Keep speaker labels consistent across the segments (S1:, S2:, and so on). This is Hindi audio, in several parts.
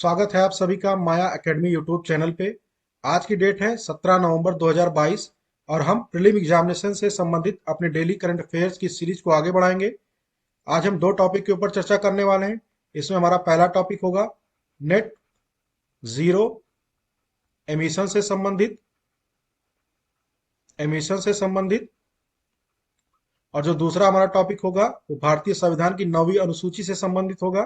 S1: स्वागत है आप सभी का माया एकेडमी यूट्यूब चैनल पे। आज की डेट है 17 नवंबर 2022 और हम प्रीलिम एग्जामिनेशन से संबंधित अपने डेली करंट अफेयर्स की सीरीज को आगे बढ़ाएंगे। आज हम दो टॉपिक के ऊपर चर्चा करने वाले हैं। इसमें हमारा पहला टॉपिक होगा नेट जीरो एमिशन से संबंधित और जो दूसरा हमारा टॉपिक होगा वो भारतीय संविधान की 9वीं अनुसूची से संबंधित होगा।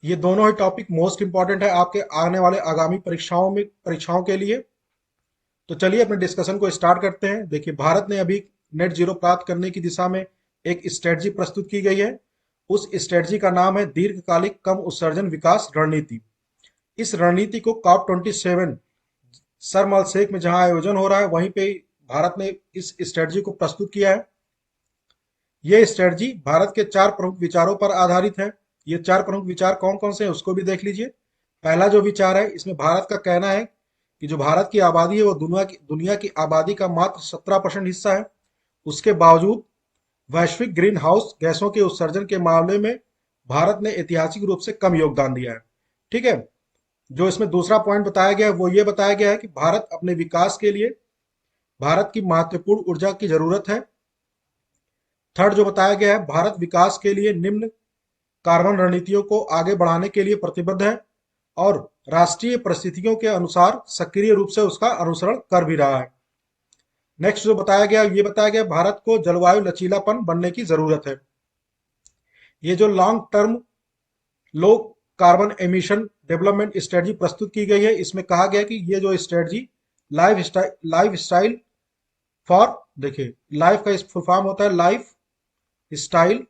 S1: ये दोनों ही टॉपिक मोस्ट इंपॉर्टेंट है आपके आने वाले आगामी परीक्षाओं के लिए। तो चलिए अपने डिस्कशन को स्टार्ट करते हैं। देखिए, भारत ने अभी नेट जीरो प्राप्त करने की दिशा में एक स्ट्रेटजी प्रस्तुत की गई है। उस स्ट्रेटजी का नाम है दीर्घकालिक कम उत्सर्जन विकास रणनीति। इस रणनीति को COP27 शर्म अल शेख में जहां आयोजन हो रहा है वहीं पे भारत ने इस स्ट्रेटजी को प्रस्तुत किया है। ये स्ट्रेटजी भारत के 4 प्रमुख विचारों पर आधारित है। ये 4 प्रमुख विचार कौन कौन से हैं उसको भी देख लीजिए। पहला जो विचार है, इसमें भारत का कहना है कि जो भारत की आबादी है वो दुनिया की आबादी का मात्र 17% हिस्सा है। उसके बावजूद वैश्विक ग्रीन हाउस गैसों के उत्सर्जन के मामले में भारत ने ऐतिहासिक रूप से कम योगदान दिया है। ठीक है। जो इसमें दूसरा पॉइंट बताया गया है वो ये बताया गया है कि भारत अपने विकास के लिए भारत की महत्वपूर्ण ऊर्जा की जरूरत है। थर्ड जो बताया गया है, भारत विकास के लिए निम्न कार्बन रणनीतियों को आगे बढ़ाने के लिए प्रतिबद्ध है और राष्ट्रीय परिस्थितियों के अनुसार सक्रिय रूप से उसका अनुसरण कर भी रहा है। नेक्स्ट जो बताया गया ये बताया गया भारत को जलवायु लचीलापन बनने की जरूरत है। ये जो long term low carbon emission development strategy प्रस्तुत की गई है, इसमें कहा गया कि ये जो स्ट्रेटजी लाइफ स्टाइल फॉर, देखिए लाइफ का इस फुल फॉर्म होता है लाइफ स्टाइल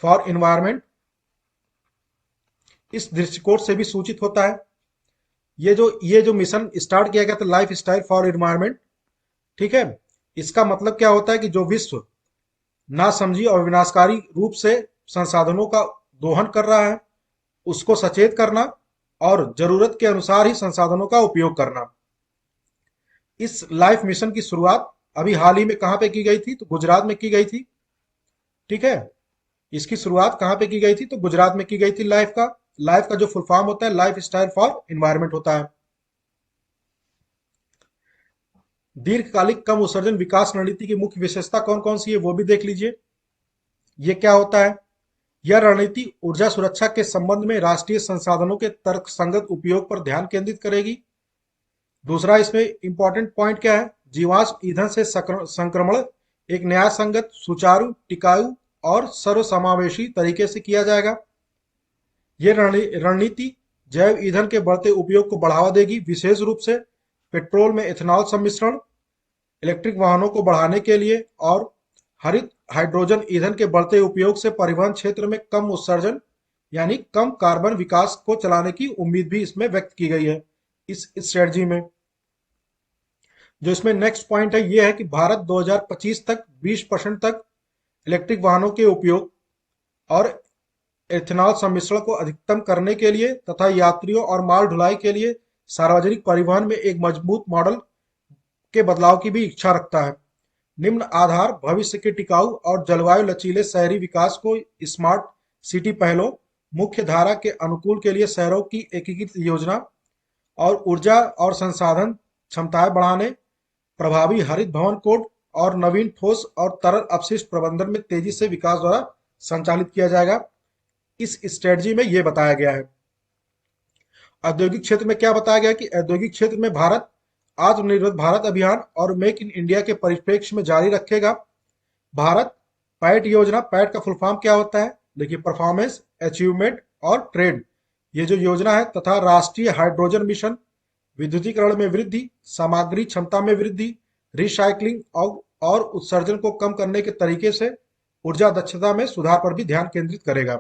S1: फॉर इन्वायरमेंट, इस दृष्टिकोण से भी सूचित होता है। ये जो मिशन स्टार्ट किया गया था लाइफ स्टाइल फॉर इन्वायरमेंट, ठीक है, इसका मतलब क्या होता है कि जो विश्व नासमझी और विनाशकारी रूप से संसाधनों का दोहन कर रहा है उसको सचेत करना और जरूरत के अनुसार ही संसाधनों का उपयोग करना। इस लाइफ मिशन की शुरुआत अभी हाल ही में कहां पे की गई थी, तो गुजरात में की गई थी। ठीक है। इसकी शुरुआत कहां पे की गई थी, तो गुजरात में की गई थी। लाइफ का जो फुल फॉर्म होता है लाइफ स्टाइल फॉर इन्वायरमेंट होता है। दीर्घकालिक कम उत्सर्जन विकास रणनीति की मुख्य विशेषता कौन कौन सी है वो भी देख लीजिए। ये क्या होता है, यह रणनीति ऊर्जा सुरक्षा के संबंध में राष्ट्रीय संसाधनों के तर्कसंगत उपयोग पर ध्यान केंद्रित करेगी। दूसरा इसमें इंपॉर्टेंट पॉइंट क्या है, जीवाश्म ईंधन से संक्रमण एक न्याय संगत, सुचारू, टिकाऊ और सर्वसमावेशी तरीके से किया जाएगा। यह रणनीति जैव ईंधन के बढ़ते उपयोग को बढ़ावा देगी, विशेष रूप से पेट्रोल में एथेनॉल सम्मिश्रण, इलेक्ट्रिक वाहनों को बढ़ाने के लिए और हरित हाइड्रोजन ईंधन के बढ़ते उपयोग से परिवहन क्षेत्र में कम उत्सर्जन यानी कम कार्बन विकास को चलाने की उम्मीद भी इसमें व्यक्त की गई है इस स्ट्रेटजी में। जो इसमें नेक्स्ट पॉइंट है ये है कि भारत 2025 तक 20% तक इलेक्ट्रिक वाहनों के उपयोग और एथेनॉल सम्मिश्रण को अधिकतम करने के लिए तथा यात्रियों और माल ढुलाई के लिए सार्वजनिक परिवहन में एक मजबूत मॉडल के बदलाव की भी इच्छा रखता है। निम्न आधार भविष्य के टिकाऊ और जलवायु लचीले शहरी विकास को स्मार्ट सिटी पहलों, मुख्य धारा के अनुकूल के लिए शहरों की एकीकृत योजना और ऊर्जा और संसाधन क्षमताएं बढ़ाने, प्रभावी हरित भवन कोड और नवीन ठोस और तरल अपशिष्ट प्रबंधन में तेजी से विकास द्वारा संचालित किया जाएगा। इस स्ट्रेटजी में यह बताया गया है। औद्योगिक क्षेत्र में क्या बताया गया कि औद्योगिक क्षेत्र में भारत आत्मनिर्भर भारत अभियान और मेक इन इंडिया के परिप्रेक्ष्य में जारी रखेगा। भारत पैट योजना, पैट का फुल फॉर्म क्या होता है, देखिए परफॉर्मेंस, अचीवमेंट और ट्रेड, ये जो योजना है, तथा राष्ट्रीय हाइड्रोजन मिशन, विद्युतीकरण में वृद्धि, सामग्री क्षमता में वृद्धि, रिसाइकलिंग और उत्सर्जन को कम करने के तरीके से ऊर्जा दक्षता में सुधार पर भी ध्यान केंद्रित करेगा।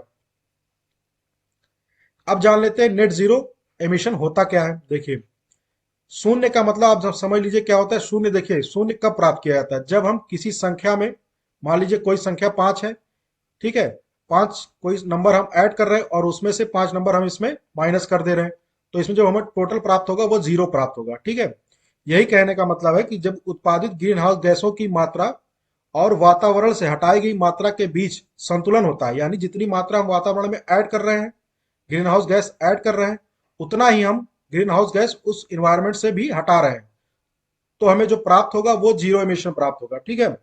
S1: अब जान लेते हैं नेट जीरो एमिशन होता क्या है। देखिए, शून्य का मतलब आप समझ लीजिए क्या होता है। शून्य, देखिए शून्य कब प्राप्त किया जाता है, जब हम किसी संख्या में, मान लीजिए कोई संख्या 5 है, ठीक है, 5 कोई नंबर हम ऐड कर रहे हैं और उसमें से 5 नंबर हम इसमें माइनस कर दे रहे हैं, तो इसमें जो हमें टोटल प्राप्त होगा वो जीरो प्राप्त होगा। ठीक है। यही कहने का मतलब है कि जब उत्पादित ग्रीन हाउस गैसों की मात्रा और वातावरण से हटाई गई मात्रा के बीच संतुलन होता है, यानी जितनी मात्रा हम वातावरण में ऐड कर रहे हैं, ग्रीन हाउस गैस ऐड कर रहे हैं, उतना ही हम ग्रीन हाउस गैस उस इन्वायरमेंट से भी हटा रहे हैं। तो हमें जो प्राप्त होगा वो जीरो एमिशन प्राप्त होगा। ठीक है।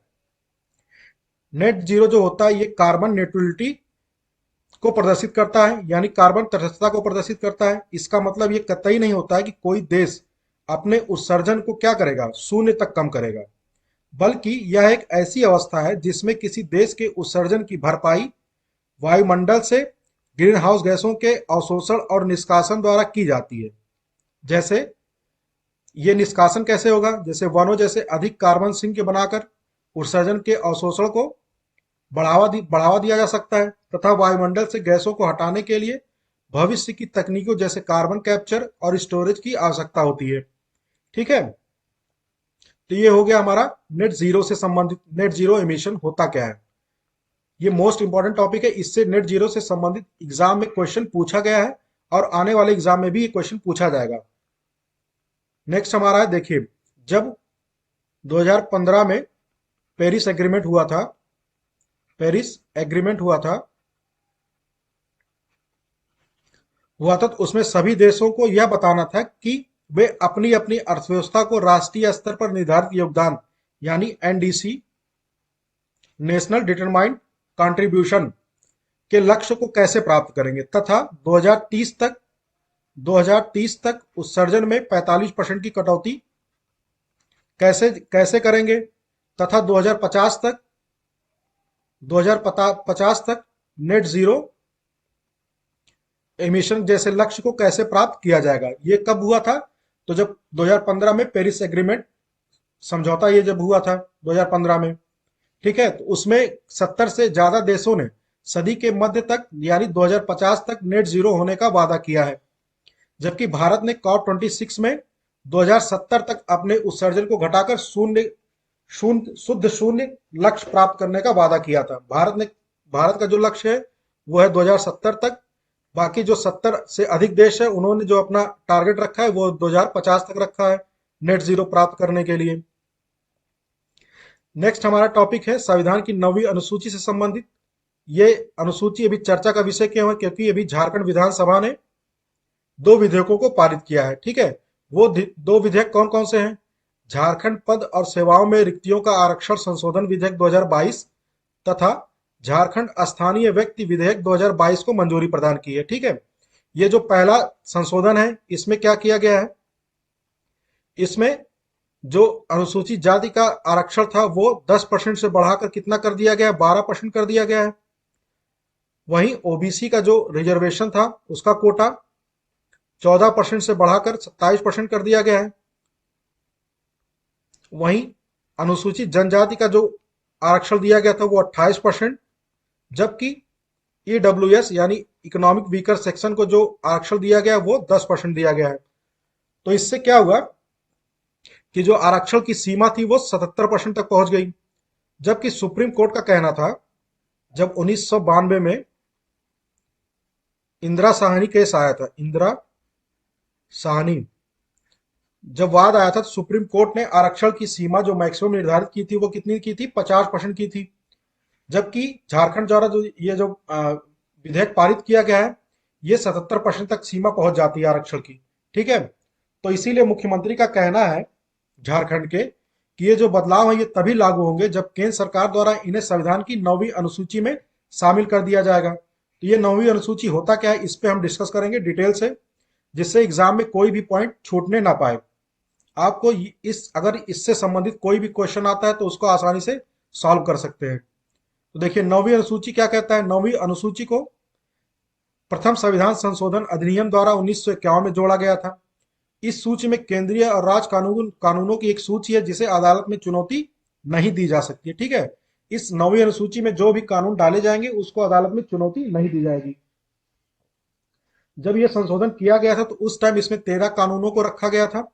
S1: नेट जीरो जो होता है ये कार्बन न्यूट्रलिटी को प्रदर्शित करता है, यानी कार्बन तटस्थता को प्रदर्शित करता है। इसका मतलब ये कतई नहीं होता है कि कोई देश अपने उत्सर्जन को क्या करेगा, शून्य तक कम करेगा, बल्कि यह एक ऐसी अवस्था है जिसमें किसी देश के उत्सर्जन की भरपाई वायुमंडल से ग्रीन हाउस गैसों के अवशोषण और निष्कासन द्वारा की जाती है। जैसे ये निष्कासन कैसे होगा, जैसे वनों जैसे अधिक कार्बन सिंक बनाकर उत्सर्जन के अवशोषण को बढ़ावा दिया जा सकता है, तथा वायुमंडल से गैसों को हटाने के लिए भविष्य की तकनीकों जैसे कार्बन कैप्चर और स्टोरेज की आवश्यकता होती है। ठीक है। तो ये हो गया हमारा नेट जीरो से संबंधित, नेट जीरो एमिशन होता क्या है। ये मोस्ट इंपॉर्टेंट टॉपिक है, इससे नेट जीरो से संबंधित एग्जाम में क्वेश्चन पूछा गया है और आने वाले एग्जाम में भी ये क्वेश्चन पूछा जाएगा। नेक्स्ट हमारा है, देखिए जब 2015 में पेरिस एग्रीमेंट हुआ था, पेरिस एग्रीमेंट हुआ था तो उसमें सभी देशों को यह बताना था कि वे अपनी अपनी अर्थव्यवस्था को राष्ट्रीय स्तर पर निर्धारित योगदान यानी एनडीसी, नेशनल डिटरमाइंड कंट्रीब्यूशन के लक्ष्य को कैसे प्राप्त करेंगे, तथा 2030 तक उत्सर्जन में 45% की कटौती कैसे कैसे करेंगे, तथा 2050 तक नेट जीरो एमिशन जैसे लक्ष्य को कैसे प्राप्त किया जाएगा। ये कब हुआ था, तो जब 2015 में पेरिस एग्रीमेंट समझौता ये जब हुआ था 2015 में। ठीक है। तो उसमें 70 से ज्यादा देशों ने सदी के मध्य तक यानी 2050 तक नेट जीरो होने का वादा किया है, जबकि भारत ने कॉप 26 में 2070 तक अपने उत्सर्जन को घटाकर शून्य शून्य शुद्ध शून्य लक्ष्य प्राप्त करने का वादा किया था। भारत का जो लक्ष्य है वो है 2070 तक। बाकी जो 70 से अधिक देश है उन्होंने जो अपना टारगेट रखा है वो 2050 तक रखा है नेट जीरो प्राप्त करने के लिए। नेक्स्ट हमारा टॉपिक है संविधान की 9वीं अनुसूची से संबंधित। ये अनुसूची अभी चर्चा का विषय क्यों है, क्योंकि अभी झारखंड विधानसभा ने दो विधेयकों को पारित किया है। ठीक है। वो दो विधेयक कौन कौन से हैं, झारखंड पद और सेवाओं में रिक्तियों का आरक्षण संशोधन विधेयक 2022 तथा झारखंड स्थानीय व्यक्ति विधेयक 2022 को मंजूरी प्रदान की है। ठीक है। ये जो पहला संशोधन है इसमें क्या किया गया है, इसमें जो अनुसूचित जाति का आरक्षण था वो 10% से बढ़ाकर कितना कर दिया गया है, 12% कर दिया गया है। वहीं ओबीसी का जो रिजर्वेशन था उसका कोटा 14% से बढ़ाकर 27% कर दिया गया है। वहीं अनुसूचित जनजाति का जो आरक्षण दिया गया था वो 28%, जबकि ईडब्ल्यूएस यानी इकोनॉमिक वीकर सेक्शन को जो आरक्षण दिया गया वो 10% दिया गया है। तो इससे क्या हुआ कि जो आरक्षण की सीमा थी वो 77% तक पहुंच गई, जबकि सुप्रीम कोर्ट का कहना था जब 1992 में इंदिरा साहनी केस आया था, इंदिरा साहनी जब वाद आया था तो सुप्रीम कोर्ट ने आरक्षण की सीमा जो मैक्सिमम निर्धारित की थी वो कितनी की थी, 50% की थी। जबकि झारखंड द्वारा जो ये जो विधेयक पारित किया गया है ये 77% तक सीमा पहुंच जाती है आरक्षण की। ठीक है। तो इसीलिए मुख्यमंत्री का कहना है झारखंड के कि ये जो बदलाव है ये तभी लागू होंगे जब केंद्र सरकार द्वारा इन्हें संविधान की 9वीं अनुसूची में शामिल कर दिया जाएगा। तो ये 9वीं अनुसूची होता क्या है इस पे हम डिस्कस करेंगे डिटेल से, जिससे एग्जाम में कोई भी पॉइंट छूटने ना पाए। आपको इस अगर इससे संबंधित कोई भी क्वेश्चन आता है तो उसको आसानी से सॉल्व कर सकते हैं। तो देखिए 9वीं अनुसूची क्या कहता है। 9वीं अनुसूची को प्रथम संविधान संशोधन अधिनियम द्वारा 1951 में जोड़ा गया था। इस सूची में केंद्रीय और राज्य कानूनों की एक सूची है जिसे अदालत में चुनौती नहीं दी जा सकती है। ठीक है। इस 9वीं अनुसूची में जो भी कानून डाले जाएंगे उसको अदालत में चुनौती नहीं दी जाएगी। जब यह संशोधन किया गया था तो उस टाइम इसमें 13 कानूनों को रखा गया था,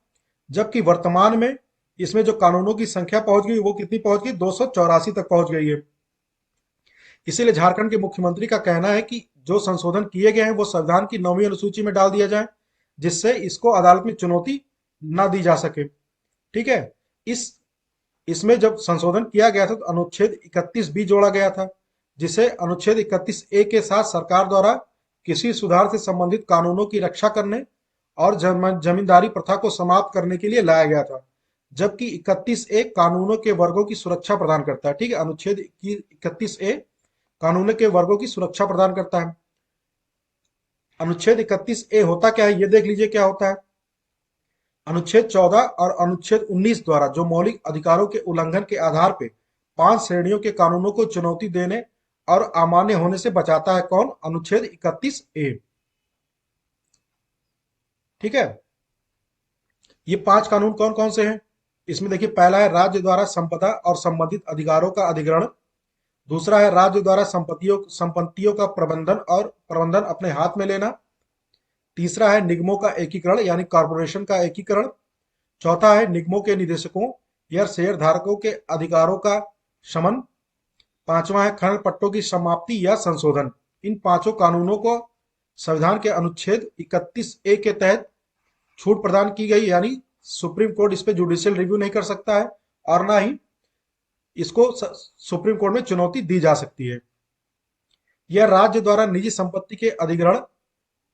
S1: जबकि वर्तमान में इसमें जो कानूनों की संख्या पहुंच गई वो कितनी पहुंच गई, 284 तक पहुंच गई है। इसीलिए झारखंड के मुख्यमंत्री का कहना है कि जो संशोधन किए गए हैं वो संविधान की 9वीं अनुसूची में डाल दिया जाए, जिससे इसको अदालत में चुनौती ना दी जा सके। ठीक है। इस इसमें जब संशोधन किया गया था तो अनुच्छेद 31 बी जोड़ा गया था, जिसे अनुच्छेद 31 ए के साथ सरकार द्वारा किसी सुधार से संबंधित कानूनों की रक्षा करने और जमींदारी प्रथा को समाप्त करने के लिए लाया गया था। जबकि 31 ए कानूनों के वर्गों की सुरक्षा प्रदान करता है। ठीक है, अनुच्छेद 31 ए कानूनों के वर्गों की सुरक्षा प्रदान करता है। अनुच्छेद 31 ए होता क्या है, ये देख लीजिए क्या होता है। अनुच्छेद 14 और अनुच्छेद 19 द्वारा जो मौलिक अधिकारों के उल्लंघन के आधार पे 5 श्रेणियों के कानूनों को चुनौती देने और अमान्य होने से बचाता है। कौन? अनुच्छेद 31 ए। ठीक है, ये 5 कानून कौन कौन से हैं? इसमें देखिए, पहला है राज्य द्वारा संपदा और संबंधित अधिकारों का अधिग्रहण। दूसरा है राज्य द्वारा संपत्तियों का प्रबंधन अपने हाथ में लेना। तीसरा है निगमों का एकीकरण यानी कॉरपोरेशन का एकीकरण। चौथा है निगमों के निदेशकों या शेयर धारकों के अधिकारों का शमन। पांचवा है खनन पट्टों की समाप्ति या संशोधन। इन पांचों कानूनों को संविधान के अनुच्छेद 31 ए के तहत छूट प्रदान की गई, यानी सुप्रीम कोर्ट इस पे जुडिशियल रिव्यू नहीं कर सकता है और ना ही इसको सुप्रीम कोर्ट में चुनौती दी जा सकती है। यह राज्य द्वारा निजी संपत्ति के अधिग्रहण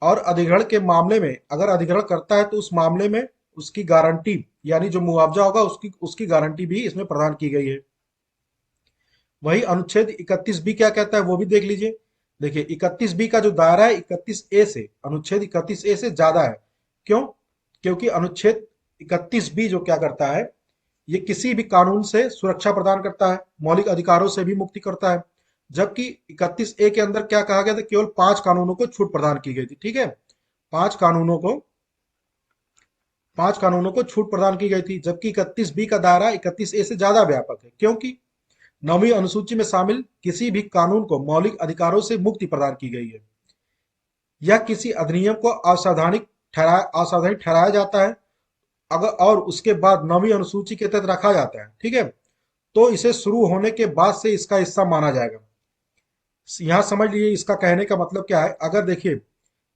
S1: और अधिग्रहण के मामले में अगर अधिग्रहण करता है तो उस मामले में उसकी गारंटी यानी जो मुआवजा होगा उसकी गारंटी भी इसमें प्रदान की गई है। वही अनुच्छेद 31 बी क्या कहता है वो भी देख लीजिए। देखिए, 31 बी का जो दायरा है 31 ए से, अनुच्छेद 31 ए से ज्यादा है। क्यों? क्योंकि अनुच्छेद 31 बी जो क्या करता है, ये किसी भी कानून से सुरक्षा प्रदान करता है, मौलिक अधिकारों से भी मुक्ति करता है। जबकि 31 ए के अंदर क्या कहा गया था, केवल 5 कानूनों को छूट प्रदान की गई थी। ठीक है, 5 कानूनों को 5 कानूनों को छूट प्रदान की गई थी, जबकि 31 बी का दायरा 31 ए से ज्यादा व्यापक है। क्योंकि 9वीं अनुसूची में शामिल किसी भी कानून को मौलिक अधिकारों से मुक्ति प्रदान की गई है। यह किसी अधिनियम को असावधानिक ठहराया जाता है अगर और उसके बाद 9वीं अनुसूची के तहत रखा जाता है। ठीक है, तो इसे शुरू होने के बाद से इसका हिस्सा माना जाएगा। यहां समझ लीजिए इसका कहने का मतलब क्या है। अगर देखिए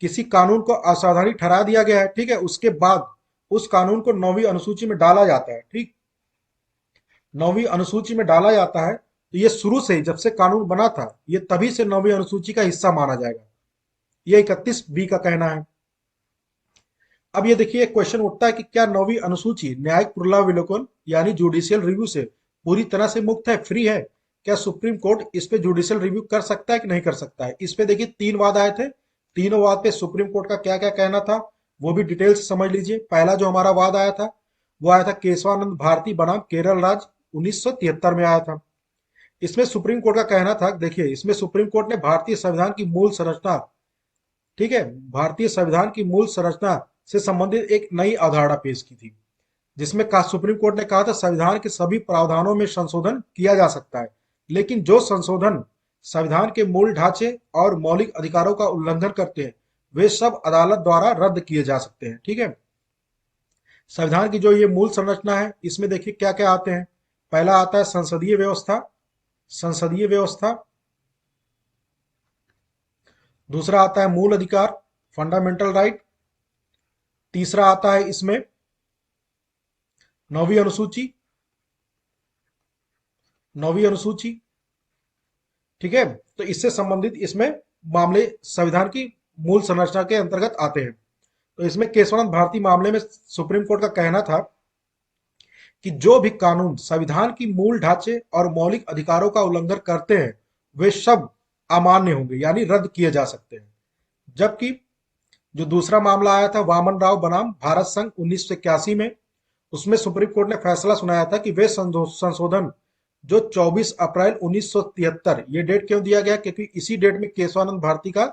S1: किसी कानून को असावधानिक ठहरा दिया गया है, ठीक है, उसके बाद उस कानून को 9वीं अनुसूची में डाला जाता है। ठीक, 9वीं अनुसूची में डाला जाता है तो ये शुरू से ही जब से कानून बना था ये तभी से 9वीं अनुसूची का हिस्सा माना जाएगा। ये 31 बी का कहना है। अब ये देखिए क्वेश्चन उठता है कि क्या 9वीं अनुसूची न्यायिक पुनरावलोकन यानी जुडिशियल रिव्यू से पूरी तरह से मुक्त है, फ्री है? क्या सुप्रीम कोर्ट इस पे जुडिशियल रिव्यू कर सकता है कि नहीं कर सकता है? इस पे देखिए 3 वाद आए थे। तीनों वाद पे सुप्रीम कोर्ट का क्या क्या कहना था वो भी डिटेल से समझ लीजिए। पहला जो हमारा वाद आया था वो आया था केशवानंद भारती बनाम केरल राज्य 1973 में आया था। इसमें सुप्रीम कोर्ट का कहना था, देखिए इसमें सुप्रीम कोर्ट ने भारतीय संविधान की मूल संरचना, ठीक है, भारतीय संविधान की मूल संरचना से संबंधित एक नई अवधारणा पेश की थी, जिसमें सुप्रीम कोर्ट ने कहा था संविधान के सभी प्रावधानों में संशोधन किया जा सकता है, लेकिन जो संशोधन संविधान के मूल ढांचे और मौलिक अधिकारों का उल्लंघन करते हैं वे सब अदालत द्वारा रद्द किए जा सकते हैं। ठीक है, संविधान की जो ये मूल संरचना है इसमें देखिए क्या क्या आते हैं। पहला आता है संसदीय व्यवस्था, संसदीय व्यवस्था। दूसरा आता है मूल अधिकार, फंडामेंटल राइट। तीसरा आता है इसमें 9वीं अनुसूची, 9वीं अनुसूची। ठीक है, तो इससे संबंधित इसमें मामले संविधान की मूल संरचना के अंतर्गत आते हैं। तो इसमें केशवानंद भारती मामले में सुप्रीम कोर्ट का कहना था कि जो भी कानून संविधान की मूल ढांचे और मौलिक अधिकारों का उल्लंघन करते हैं वे सब अमान्य होंगे यानी रद्द किए जा सकते हैं। जबकि जो दूसरा मामला आया था वामन राव बनाम भारत संघ 1981 में, उसमें सुप्रीम कोर्ट ने फैसला सुनाया था कि वे संशोधन जो 24 अप्रैल 1973, ये डेट क्यों दिया गया क्योंकि इसी डेट में केशवानंद भारती का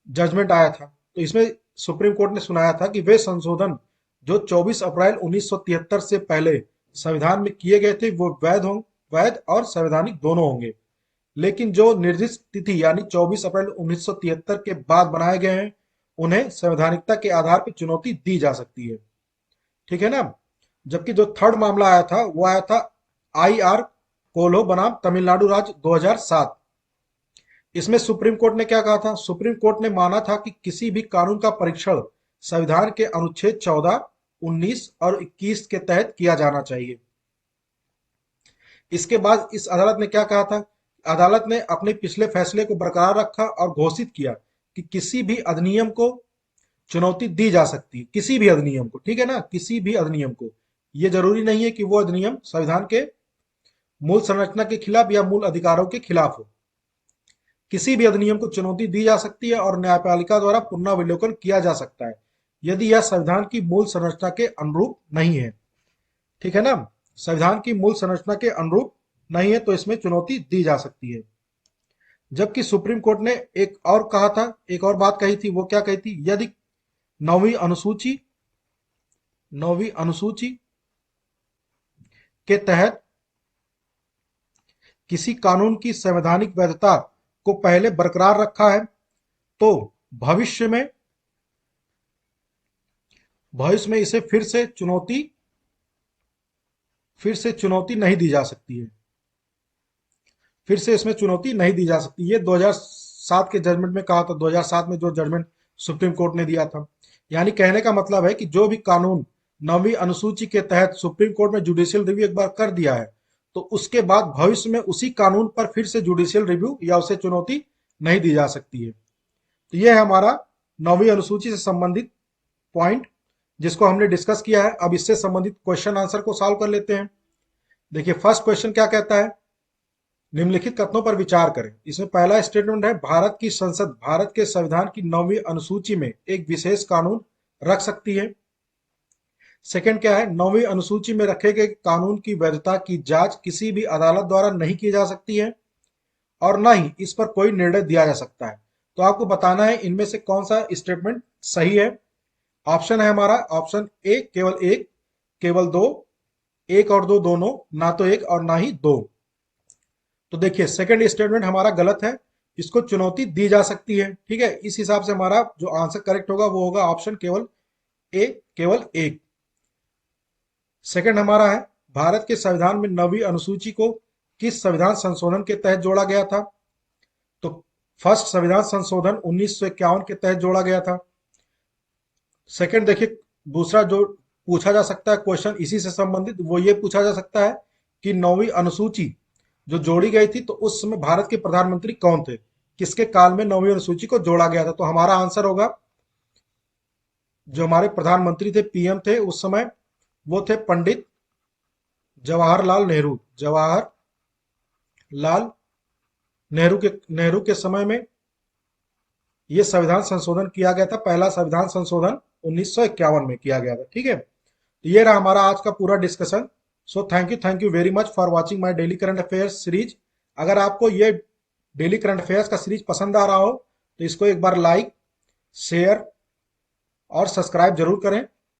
S1: जजमेंट आया था। तो इसमें सुप्रीम कोर्ट ने सुनाया था कि वे संशोधन जो 24 अप्रैल 1973 से पहले संविधान में किए गए थे वो वैध और संवैधानिक दोनों होंगे, लेकिन जो निर्दिष्ट तिथि यानी 24 अप्रैल 1973 के बाद बनाए गए हैं उन्हें संवैधानिकता के आधार पर चुनौती दी जा सकती है। ठीक है ना। जबकि जो थर्ड मामला आया था वो आया था IR कोल्हो बनाम तमिलनाडु राज्य 2007। इसमें सुप्रीम कोर्ट ने क्या कहा था, सुप्रीम कोर्ट ने माना था कि किसी भी कानून का परीक्षण संविधान के अनुच्छेद 14, 19 और 21 के तहत किया जाना चाहिए। इसके बाद इस अदालत ने क्या कहा था? अदालत ने अपने पिछले फैसले को बरकरार रखा और घोषित किया कि किसी भी अधिनियम को चुनौती दी जा सकती है, किसी भी अधिनियम को, ठीक है ना, किसी भी अधिनियम को। ये जरूरी नहीं है कि वो अधिनियम संविधान के मूल संरचना के खिलाफ या मूल अधिकारों के खिलाफ हो। किसी भी अधिनियम को चुनौती दी जा सकती है और न्यायपालिका द्वारा पुनर्विलोकन किया जा सकता है यदि यह संविधान की मूल संरचना के अनुरूप नहीं है। ठीक है ना? संविधान की मूल संरचना के अनुरूप नहीं है तो इसमें चुनौती दी जा सकती है। जबकि सुप्रीम कोर्ट ने एक और कहा था, एक और बात कही थी। वो क्या कही थी? यदि नौवीं अनुसूची नौवीं अनुसूची के तहत किसी कानून की संवैधानिक वैधता को पहले बरकरार रखा है तो भविष्य में भविष्य में इसे फिर से चुनौती नहीं दी जा सकती है। फिर से इसमें चुनौती नहीं दी जा सकती। ये 2007 के जजमेंट में कहा था, 2007 में जो जजमेंट सुप्रीम कोर्ट ने दिया था। यानी कहने का मतलब है कि जो भी कानून नौवीं अनुसूची के तहत सुप्रीम कोर्ट में जुडिशियल रिव्यू एक बार कर दिया है तो उसके बाद भविष्य में उसी कानून पर फिर से जुडिशियल रिव्यू या उसे चुनौती नहीं दी जा सकती है। तो यह है हमारा नौवीं अनुसूची से संबंधित पॉइंट जिसको हमने डिस्कस किया है। अब इससे संबंधित क्वेश्चन आंसर को सॉल्व कर लेते हैं। देखिए फर्स्ट क्वेश्चन क्या कहता है? निम्नलिखित कथनों पर विचार करें। इसमें पहला स्टेटमेंट है, भारत की संसद भारत के संविधान की 9वीं अनुसूची में एक विशेष कानून रख सकती है। सेकंड क्या है? 9वीं अनुसूची में रखे गए कानून की वैधता की जांच किसी भी अदालत द्वारा नहीं की जा सकती है और न ही इस पर कोई निर्णय दिया जा सकता है। तो आपको बताना है इनमें से कौन सा स्टेटमेंट सही है। ऑप्शन है हमारा ऑप्शन ए केवल एक, केवल दो, एक और दो दोनों, ना तो एक और ना ही दो। तो देखिए सेकंड स्टेटमेंट हमारा गलत है, इसको चुनौती दी जा सकती है। ठीक है, इस हिसाब से हमारा जो आंसर करेक्ट होगा वो होगा ऑप्शन केवल ए, केवल एक। सेकंड हमारा है, भारत के संविधान में 9वीं अनुसूची को किस संविधान संशोधन के तहत जोड़ा गया था? तो फर्स्ट संविधान संशोधन 1951 के तहत जोड़ा गया था। सेकंड देखिए, दूसरा जो पूछा जा सकता है क्वेश्चन इसी से संबंधित, वो ये पूछा जा सकता है कि 9वीं अनुसूची जो जोड़ी गई थी तो उस समय भारत के प्रधानमंत्री कौन थे, किसके काल में 9वीं अनुसूची को जोड़ा गया था? तो हमारा आंसर होगा, जो हमारे प्रधानमंत्री थे, पीएम थे उस समय, वो थे पंडित जवाहरलाल नेहरू। जवाहरलाल नेहरू के समय में ये संविधान संशोधन किया गया था। पहला संविधान संशोधन 1951 में किया गया था। ठीक है, तो ये रहा हमारा आज का पूरा discussion. So thank you very much for watching my daily current affairs series. अगर आपको ये डेली करंट अफेयर्स का सीरीज पसंद आ रहा हो तो इसको एक बार लाइक, शेयर और सब्सक्राइब जरूर करें।